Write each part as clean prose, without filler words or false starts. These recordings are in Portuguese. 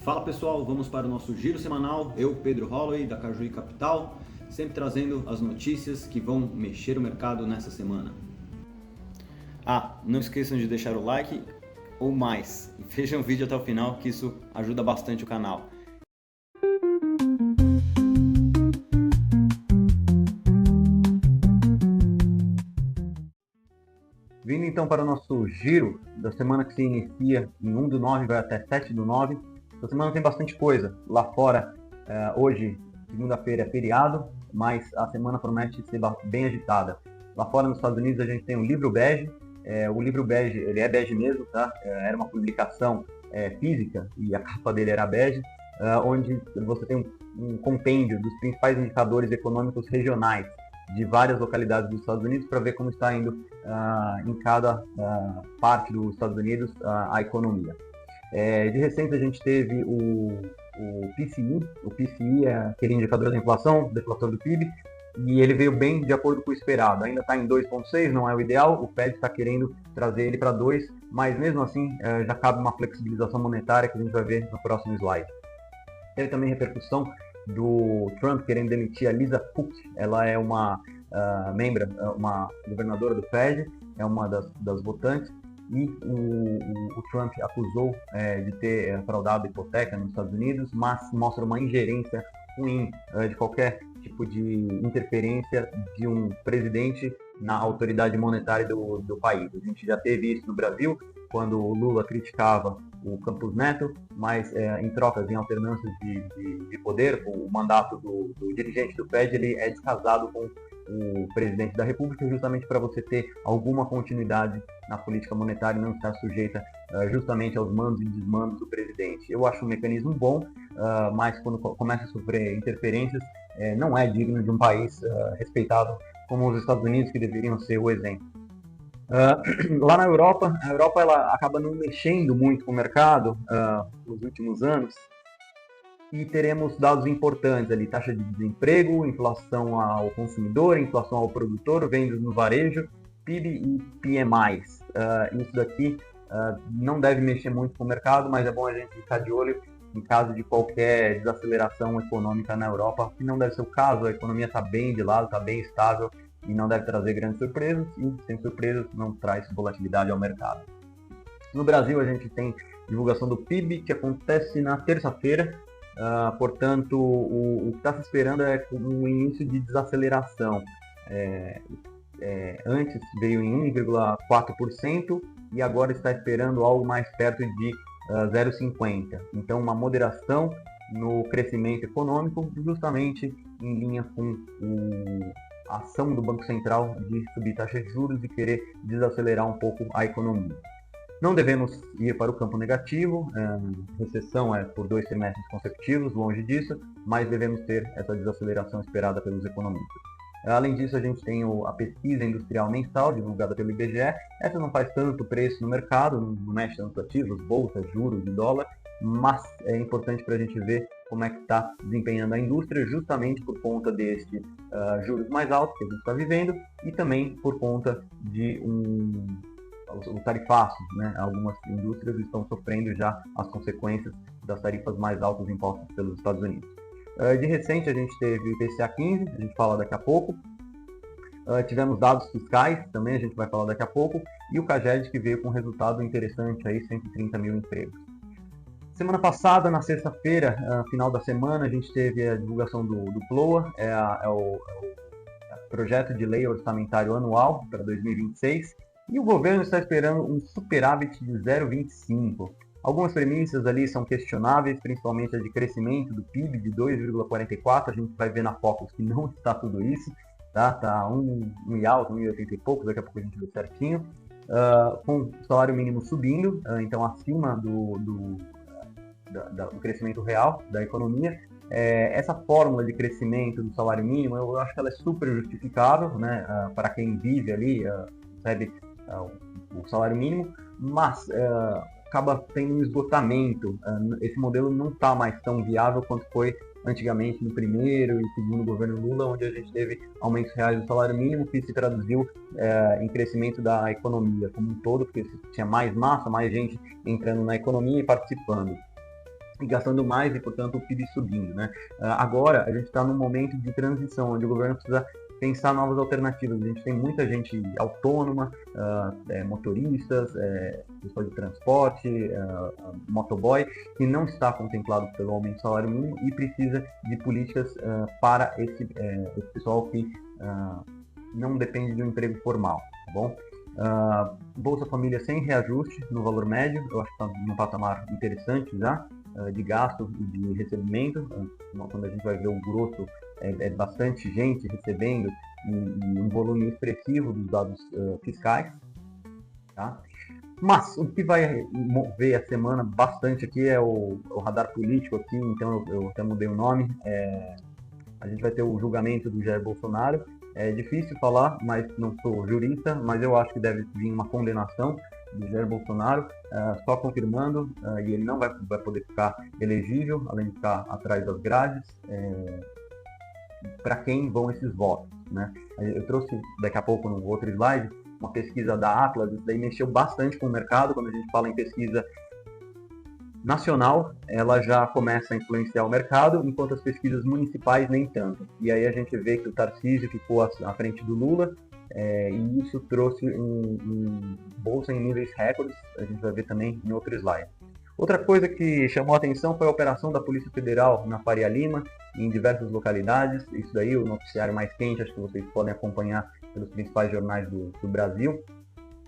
Fala pessoal, vamos para o nosso giro semanal. Eu, Pedro Holloway, da Cajuí Capital, sempre trazendo as notícias que vão mexer o mercado nessa semana. Não esqueçam de deixar o like ou mais. E vejam o vídeo até o final, que isso ajuda bastante o canal. Vindo então para o nosso giro da semana que se inicia em 1/9 vai até 7/9. Essa semana tem bastante coisa. Lá fora, hoje, segunda-feira, é feriado, mas a semana promete ser bem agitada. Lá fora, nos Estados Unidos, a gente tem o livro bege. O livro bege, ele é bege mesmo, tá? Era uma publicação física e a capa dele era bege, onde você tem um compêndio dos principais indicadores econômicos regionais de várias localidades dos Estados Unidos para ver como está indo em cada parte dos Estados Unidos a economia. De recente a gente teve o PCI. O PCI é aquele indicador da inflação, deflator do PIB, e ele veio bem de acordo com o esperado. Ainda está em 2,6, não é o ideal, o Fed está querendo trazer ele para 2, mas mesmo assim já cabe uma flexibilização monetária que a gente vai ver no próximo slide. Teve também repercussão do Trump querendo demitir a Lisa Cook. Ela é uma uma governadora do Fed, é uma das votantes, e o Trump acusou de ter fraudado a hipoteca nos Estados Unidos, mas mostra uma ingerência ruim de qualquer tipo de interferência de um presidente na autoridade monetária do país. A gente já teve isso no Brasil, quando o Lula criticava o Campos Neto, mas em trocas, em alternâncias de poder, o mandato do dirigente do Fed ele é descasado com o presidente da República, justamente para você ter alguma continuidade na política monetária e não estar sujeita justamente aos mandos e desmandos do presidente. Eu acho um mecanismo bom, mas quando começa a sofrer interferências, não é digno de um país respeitado como os Estados Unidos, que deveriam ser o exemplo. Lá na Europa, a Europa ela acaba não mexendo muito com o mercado nos últimos anos, e teremos dados importantes ali: taxa de desemprego, inflação ao consumidor, inflação ao produtor, vendas no varejo, PIB e PMIs. Isso daqui não deve mexer muito com o mercado, mas é bom a gente ficar de olho em caso de qualquer desaceleração econômica na Europa, que não deve ser o caso. A economia está bem de lado, está bem estável e não deve trazer grandes surpresas, e sem surpresas não traz volatilidade ao mercado. No Brasil a gente tem divulgação do PIB, que acontece na terça-feira. Portanto, o que está se esperando é um início de desaceleração. Antes veio em 1,4% e agora está esperando algo mais perto de 0,50%. Então, uma moderação no crescimento econômico, justamente em linha com a ação do Banco Central de subir taxas de juros e querer desacelerar um pouco a economia. Não devemos ir para o campo negativo, recessão é por 2 trimestres consecutivos, longe disso, mas devemos ter essa desaceleração esperada pelos economistas. Além disso, a gente tem a pesquisa industrial mensal, divulgada pelo IBGE. Essa não faz tanto preço no mercado, não mexe tanto ativos, bolsas, juros e dólar, mas é importante para a gente ver como é que está desempenhando a indústria, justamente por conta desses juros mais altos que a gente está vivendo, e também por conta de o tarifaço, né? Algumas indústrias estão sofrendo já as consequências das tarifas mais altas impostas pelos Estados Unidos. De recente a gente teve o IPCA 15, a gente fala daqui a pouco. Tivemos dados fiscais, também a gente vai falar daqui a pouco, e o CAGED, que veio com um resultado interessante, aí, 130 mil empregos. Semana passada, na sexta-feira, final da semana, a gente teve a divulgação do PLOA, o Projeto de Lei Orçamentário Anual para 2026, e o governo está esperando um superávit de 0,25. Algumas premissas ali são questionáveis, principalmente a de crescimento do PIB de 2,44. A gente vai ver na Focus que não está tudo isso, tá? Está 1 e alto, 1,80 e pouco, daqui a pouco a gente vê certinho. Com o salário mínimo subindo, então acima do crescimento real da economia. Essa fórmula de crescimento do salário mínimo, eu acho que ela é super justificável, né? Para quem vive ali, recebe o salário mínimo, mas acaba tendo um esgotamento. Esse modelo não está mais tão viável quanto foi antigamente no primeiro e segundo governo Lula, onde a gente teve aumentos reais do salário mínimo, que se traduziu em crescimento da economia como um todo, porque tinha mais massa, mais gente entrando na economia e participando. e gastando mais e, portanto, o PIB subindo, né? Agora, a gente está num momento de transição, onde o governo precisa pensar novas alternativas. A gente tem muita gente autônoma, motoristas, pessoal de transporte, motoboy, que não está contemplado pelo aumento do salário mínimo e precisa de políticas para esse pessoal que não depende de um emprego formal, tá bom? Bolsa Família sem reajuste no valor médio, eu acho que está num patamar interessante já, de gasto e de recebimento. Quando a gente vai ver o grosso, é bastante gente recebendo e um volume expressivo dos dados fiscais, tá? Mas o que vai mover a semana bastante aqui é o radar político aqui, então eu até mudei o nome. A gente vai ter o julgamento do Jair Bolsonaro. É difícil falar, mas não sou jurista, mas eu acho que deve vir uma condenação do Jair Bolsonaro, só confirmando, e ele não vai poder ficar elegível, além de ficar atrás das grades. Para quem vão esses votos, né? Eu trouxe daqui a pouco no outro slide uma pesquisa da Atlas, isso daí mexeu bastante com o mercado. Quando a gente fala em pesquisa nacional, ela já começa a influenciar o mercado, enquanto as pesquisas municipais nem tanto. E aí a gente vê que o Tarcísio ficou à frente do Lula, e isso trouxe um bolsa em níveis recordes, a gente vai ver também em outro slide. Outra coisa que chamou a atenção foi a operação da Polícia Federal na Faria Lima, em diversas localidades. Isso daí, o noticiário mais quente, acho que vocês podem acompanhar pelos principais jornais do Brasil.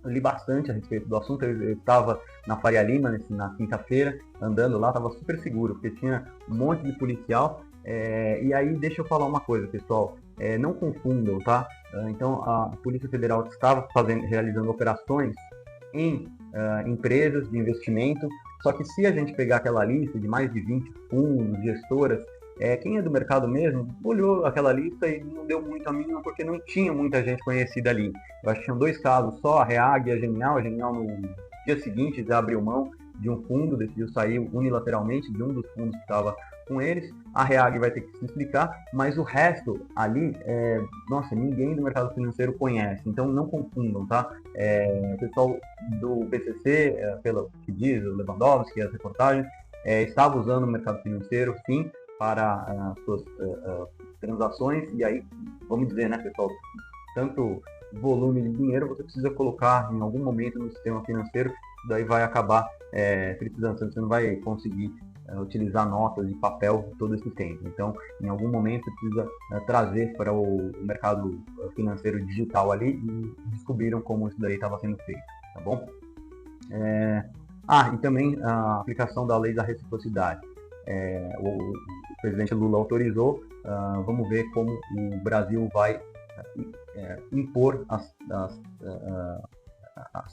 Eu li bastante a respeito do assunto. Eu estava na Faria Lima na quinta-feira, andando lá, estava super seguro, porque tinha um monte de policial. E aí, deixa eu falar uma coisa, pessoal, não confundam, tá? Então, a Polícia Federal estava realizando operações em empresas de investimento, só que se a gente pegar aquela lista de mais de 20 fundos, gestoras, quem é do mercado mesmo olhou aquela lista e não deu muito a mínima, porque não tinha muita gente conhecida ali. Eu acho que tinham dois casos só, a Reag e a Genial. A Genial no dia seguinte já abriu mão de um fundo, decidiu sair unilateralmente de um dos fundos que estava com eles. A Reag vai ter que se explicar, mas o resto ali, ninguém do mercado financeiro conhece, então não confundam, tá? O pessoal do PCC, pelo que diz o Lewandowski, as reportagens, estava usando o mercado financeiro, sim, para suas transações. E aí, vamos dizer, né, pessoal, tanto volume de dinheiro você precisa colocar em algum momento no sistema financeiro, daí vai acabar precisando, você não vai conseguir utilizar notas de papel todo esse tempo. Então, em algum momento você precisa trazer para o mercado financeiro digital ali, e descobriram como isso daí estava sendo feito, tá bom? E também a aplicação da lei da reciprocidade. O presidente Lula autorizou. Vamos ver como o Brasil vai impor as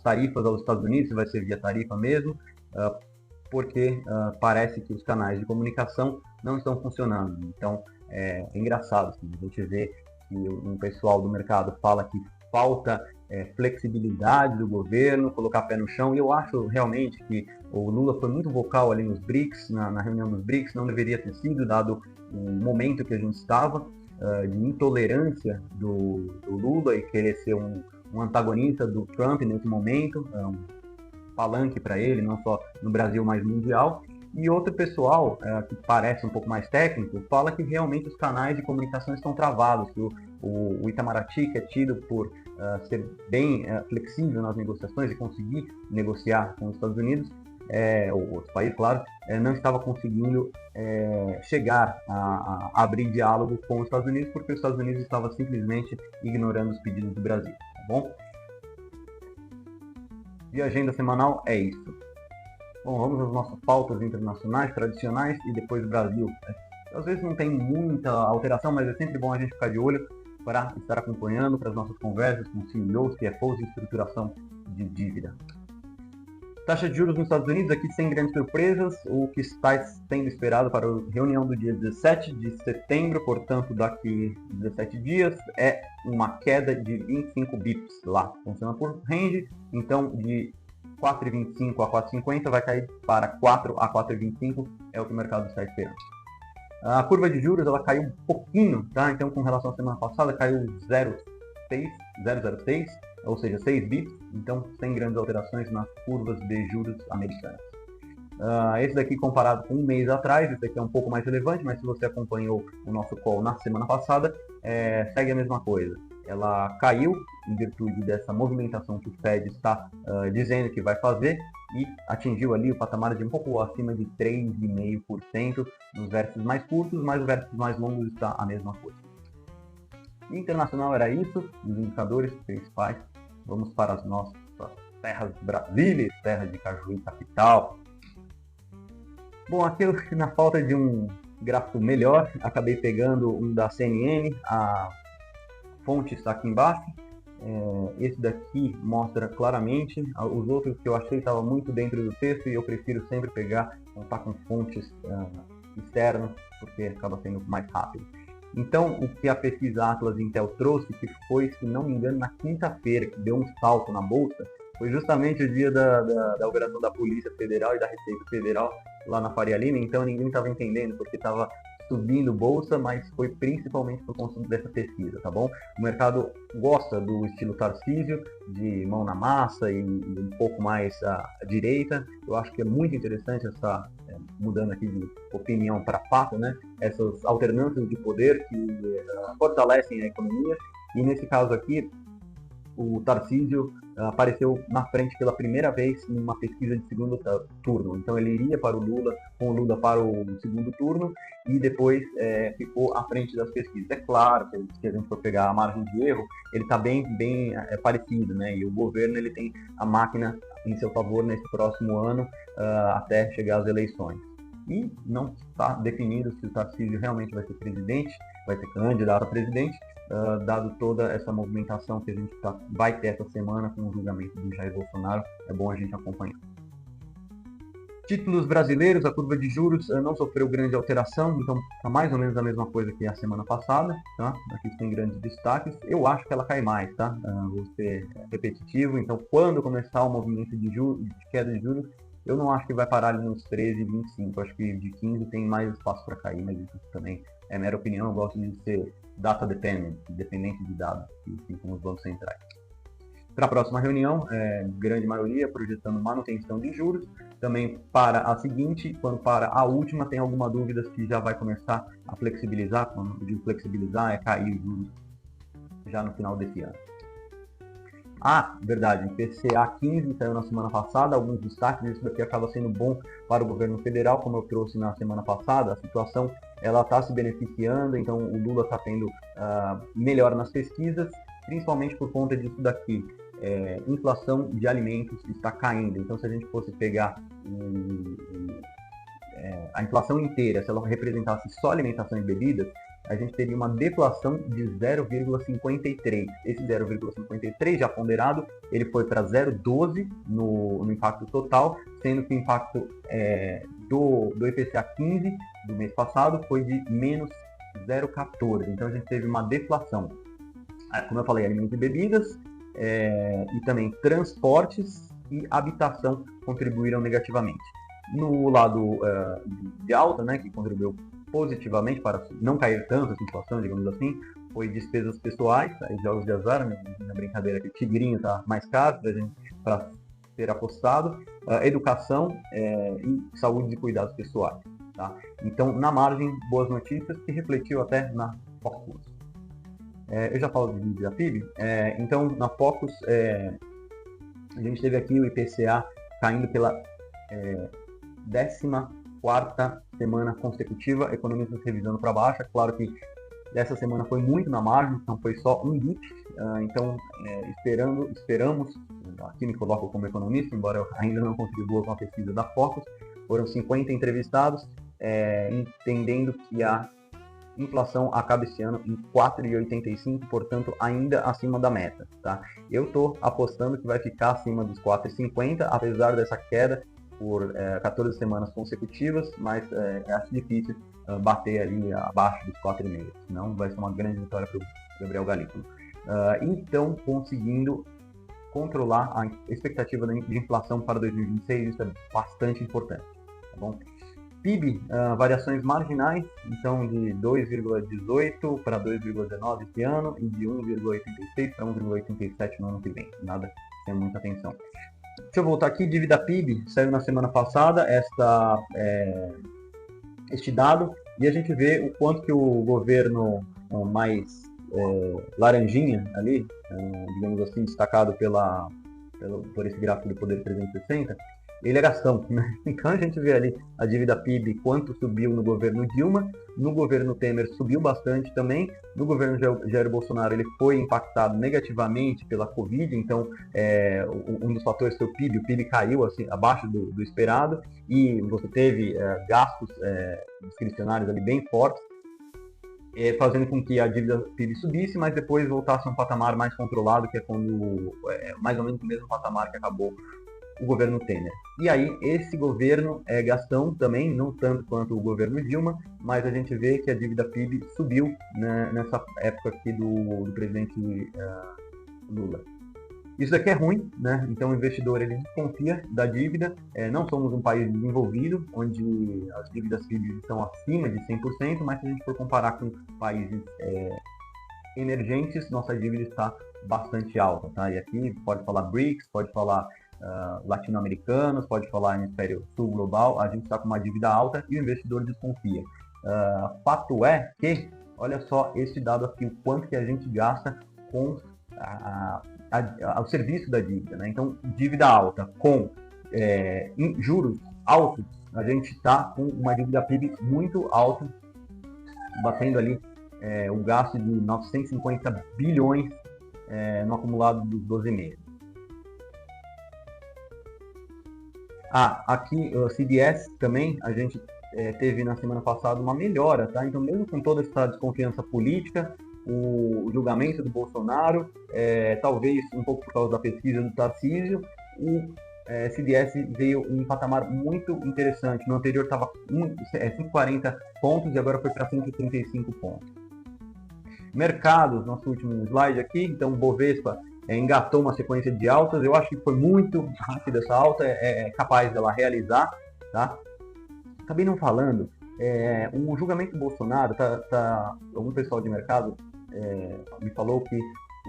tarifas aos Estados Unidos, se vai ser via tarifa mesmo, porque parece que os canais de comunicação não estão funcionando. Então, é engraçado, assim, a gente vê que um pessoal do mercado fala que falta flexibilidade do governo, colocar pé no chão, e eu acho realmente que o Lula foi muito vocal ali nos BRICS, na reunião dos BRICS. Não deveria ter sido, dado o momento que a gente estava, de intolerância do Lula, e querer ser um antagonista do Trump nesse momento, um palanque para ele, não só no Brasil, mas mundial. E outro pessoal, que parece um pouco mais técnico, fala que realmente os canais de comunicação estão travados, que o Itamaraty, que é tido por ser bem flexível nas negociações e conseguir negociar com os Estados Unidos, ou outros países, claro, não estava conseguindo chegar a abrir diálogo com os Estados Unidos, porque os Estados Unidos estava simplesmente ignorando os pedidos do Brasil, tá bom? E a agenda semanal é isso. Bom, vamos às nossas pautas internacionais, tradicionais, e depois o Brasil. Às vezes não tem muita alteração, mas é sempre bom a gente ficar de olho para estar acompanhando para as nossas conversas com CEOs, CFOs e estruturação de dívida. Taxa de juros nos Estados Unidos, aqui sem grandes surpresas. O que está sendo esperado para a reunião do dia 17 de setembro, portanto daqui 17 dias, é uma queda de 25 bips lá. Funciona por range, então de 4,25 a 4,50 vai cair para 4 a 4,25, é o que o mercado está esperando. A curva de juros ela caiu um pouquinho, tá? Então, com relação à semana passada, caiu 0,06, ou seja, 6 bips. Então, sem grandes alterações nas curvas de juros americanas. Esse daqui comparado com um mês atrás, esse daqui é um pouco mais relevante, mas se você acompanhou o nosso call na semana passada, segue a mesma coisa. Ela caiu em virtude dessa movimentação que o Fed está dizendo que vai fazer e atingiu ali o patamar de um pouco acima de 3,5% nos vértices mais curtos, mas os vértices mais longos está a mesma coisa. Internacional era isso, os indicadores principais. Vamos para as nossas terras de Brasília, terra de Cajuí Capital. Bom, aqui eu, na falta de um gráfico melhor, acabei pegando um da CNN, a fonte está aqui embaixo. Esse daqui mostra claramente, os outros que eu achei estavam muito dentro do texto e eu prefiro sempre pegar, contar com fontes externas, porque acaba sendo mais rápido. Então, o que a pesquisa Atlas Intel trouxe, que foi, se não me engano, na quinta-feira, que deu um salto na bolsa, foi justamente o dia da operação da Polícia Federal e da Receita Federal lá na Faria Lima, então ninguém estava entendendo porque estava subindo bolsa, mas foi principalmente por conta dessa pesquisa, tá bom? O mercado gosta do estilo Tarcísio, de mão na massa e um pouco mais à direita. Eu acho que é muito interessante essa, mudando aqui de opinião para fato, né? Essas alternâncias de poder que fortalecem a economia. E nesse caso aqui, o Tarcísio apareceu na frente pela primeira vez em uma pesquisa de segundo turno. Então ele iria para o Lula, com o Lula para o segundo turno e depois ficou à frente das pesquisas. É claro que se a gente for pegar a margem de erro, ele está bem parecido, né? E o governo ele tem a máquina em seu favor nesse próximo ano até chegar às eleições. E não está definido se o Tarcísio realmente vai ser presidente, vai ser candidato a presidente, dado toda essa movimentação que a gente vai ter essa semana com o julgamento do Jair Bolsonaro. É bom a gente acompanhar. Títulos brasileiros, a curva de juros não sofreu grande alteração, então está mais ou menos a mesma coisa que a semana passada, tá? Aqui tem grandes destaques. Eu acho que ela cai mais, tá? Vou ser repetitivo, então quando começar o movimento de queda de juros, eu não acho que vai parar ali nos 13,25, acho que de 15 tem mais espaço para cair, mas isso também é mera opinião, eu gosto de ser data dependente de dados, assim como os bancos centrais. Para a próxima reunião, grande maioria projetando manutenção de juros. Também para a seguinte, quando para a última, tem alguma dúvida que já vai começar a flexibilizar. Quando eu digo flexibilizar, é cair os juros já no final desse ano. Verdade, IPCA 15 saiu na semana passada, alguns destaques, isso daqui acaba sendo bom para o governo federal, como eu trouxe na semana passada, a situação ela está se beneficiando, então o Lula está tendo melhor nas pesquisas, principalmente por conta disso daqui. Inflação de alimentos está caindo, então se a gente fosse pegar a inflação inteira, se ela representasse só alimentação e bebidas, a gente teria uma deflação de 0,53. Esse 0,53 já ponderado, ele foi para 0,12 no impacto total, sendo que o impacto do IPCA 15 do mês passado foi de menos 0,14. Então a gente teve uma deflação. Como eu falei, alimentos e bebidas, e também transportes e habitação contribuíram negativamente. No lado de alta, né, que contribuiu positivamente para não cair tanto essa inflação, digamos assim, foi despesas pessoais, jogos de azar, na brincadeira que o tigrinho está mais caro para ser apostado, educação e saúde e cuidados pessoais. Tá? Então, na margem, boas notícias, que refletiu até na Focus. Eu já falo da PIB, então na Focus a gente teve aqui o IPCA caindo pela 14ª semana consecutiva, economistas revisando para baixo. É claro que essa semana foi muito na margem, então foi só um dip, então esperamos, aqui me coloco como economista, embora eu ainda não contribua com a pesquisa da Focus, foram 50 entrevistados, entendendo que a inflação acaba esse ano em 4,85, portanto ainda acima da meta. Tá? Eu estou apostando que vai ficar acima dos 4,50, apesar dessa queda por 14 semanas consecutivas, mas acho difícil bater ali abaixo dos 4,5, senão vai ser uma grande vitória para o Gabriel Galípolo. Então, conseguindo controlar a expectativa de inflação para 2026, isso é bastante importante. Tá bom? PIB, variações marginais, então de 2,18 para 2,19 esse ano e de 1,86 para 1,87 no ano que vem, nada sem muita atenção. Deixa eu voltar aqui, dívida PIB, saiu na semana passada este dado, e a gente vê o quanto que o governo mais laranjinha ali, digamos assim, destacado por esse gráfico do Poder 360, ele é gastão, né? Então a gente vê ali a dívida PIB, quanto subiu no governo Dilma, no governo Temer subiu bastante também, no governo Jair Bolsonaro ele foi impactado negativamente pela Covid, então um dos fatores foi o PIB caiu assim, abaixo do esperado, e você teve gastos discricionários ali bem fortes, fazendo com que a dívida PIB subisse, mas depois voltasse a um patamar mais controlado, que é quando mais ou menos o mesmo patamar que acabou o governo Temer. E aí, esse governo é gastão também, não tanto quanto o governo Dilma, mas a gente vê que a dívida PIB subiu, né, nessa época aqui do presidente Lula. Isso daqui é ruim, né? Então o investidor ele desconfia da dívida. Não somos um país desenvolvido, onde as dívidas PIB estão acima de 100%, mas se a gente for comparar com países emergentes, nossa dívida está bastante alta, tá? E aqui pode falar BRICS, pode falar latino-americanos, pode falar hemisfério sul global, a gente está com uma dívida alta e o investidor desconfia. Fato é que, olha só esse dado aqui, o quanto que a gente gasta com o serviço da dívida, né? Então, dívida alta com juros altos, a gente está com uma dívida PIB muito alta, batendo ali o gasto de 950 bilhões no acumulado dos 12 meses. Aqui o CDS também, a gente teve na semana passada uma melhora, tá? Então, mesmo com toda essa desconfiança política, o julgamento do Bolsonaro, talvez um pouco por causa da pesquisa do Tarcísio, o CDS veio em um patamar muito interessante. No anterior estava 140 pontos e agora foi para 135 pontos. Mercados, nosso último slide aqui, então o Bovespa engatou uma sequência de altas, eu acho que foi muito rápida essa alta, é capaz dela realizar, tá? Acabei não falando, o julgamento do Bolsonaro, algum pessoal de mercado me falou que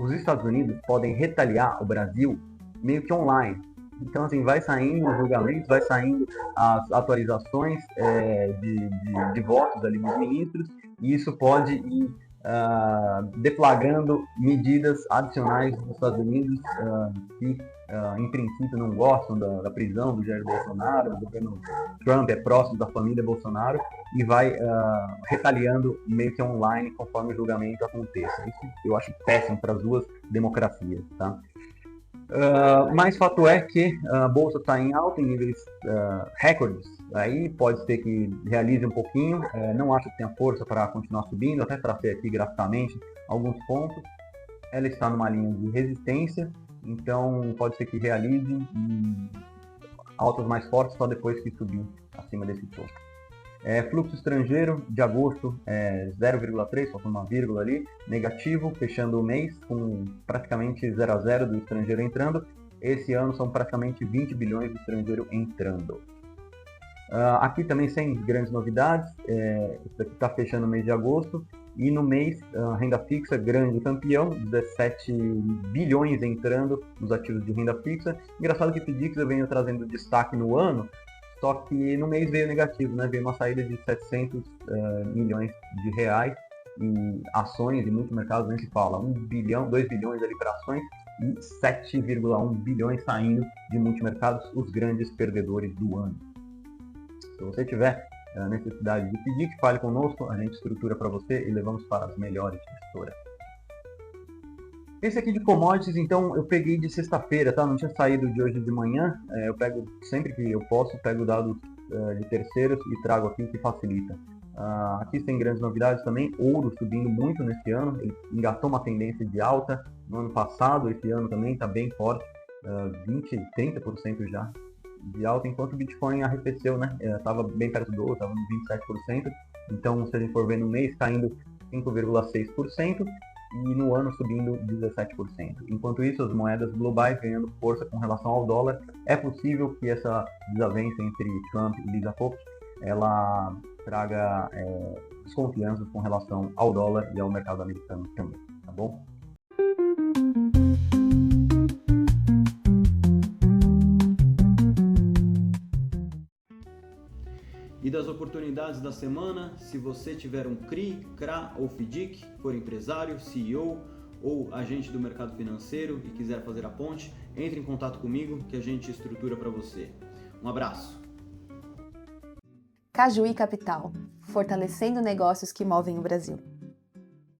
os Estados Unidos podem retaliar o Brasil meio que online. Então, assim, vai saindo os julgamentos, vai saindo as atualizações de votos ali dos ministros, e isso pode ir deflagrando medidas adicionais dos Estados Unidos que, em princípio, não gostam da prisão do Jair Bolsonaro. O governo Trump é próximo da família Bolsonaro e vai retaliando meio que online conforme o julgamento aconteça. Isso eu acho péssimo para as duas democracias, tá? Mas fato é que a bolsa está em alta, em níveis recordes. Aí pode ser que realize um pouquinho, não acho que tenha força para continuar subindo, até para ser aqui graficamente alguns pontos. Ela está numa linha de resistência, então pode ser que realize altas mais fortes só depois que subir acima desse topo. Fluxo estrangeiro de agosto 0,3, só uma vírgula ali, negativo, fechando o mês com praticamente 0 a 0 do estrangeiro entrando. Esse ano são praticamente 20 bilhões de estrangeiro entrando. Aqui também sem grandes novidades, isso aqui está fechando o mês de agosto, e no mês, renda fixa, grande campeão, 17 bilhões entrando nos ativos de renda fixa. Engraçado que FDIX eu venho trazendo destaque no ano, só que no mês veio negativo, né? Veio uma saída de 700 milhões de reais em ações, e muito mercado nem se fala, 1 bilhão, 2 bilhões ali para ações e 7,1 bilhões saindo de multimercados, os grandes perdedores do ano. Se você tiver necessidade de pedir, que fale conosco, a gente estrutura para você e levamos para as melhores gestoras. Esse aqui de commodities, então, eu peguei de sexta-feira, tá? Não tinha saído de hoje de manhã. Eu pego, sempre que eu posso, pego dados de terceiros e trago aqui, que facilita. Aqui tem grandes novidades também. Ouro subindo muito nesse ano. Ele engatou uma tendência de alta no ano passado. Esse ano também está bem forte. 20%, 30% já de alta, enquanto o Bitcoin arrefeceu, né? Estava bem perto do ouro, estava no 27%. Então, se a gente for ver no mês, caindo 5,6%. E no ano subindo 17%. Enquanto isso, as moedas globais ganhando força com relação ao dólar. É possível que essa desavença entre Trump e Lisa Fox ela traga desconfianças com relação ao dólar e ao mercado americano também, tá bom? E das oportunidades da semana, se você tiver um CRI, CRA ou FDIC, for empresário, CEO ou agente do mercado financeiro e quiser fazer a ponte, entre em contato comigo que a gente estrutura para você. Um abraço! Cajuí Capital, fortalecendo negócios que movem o Brasil.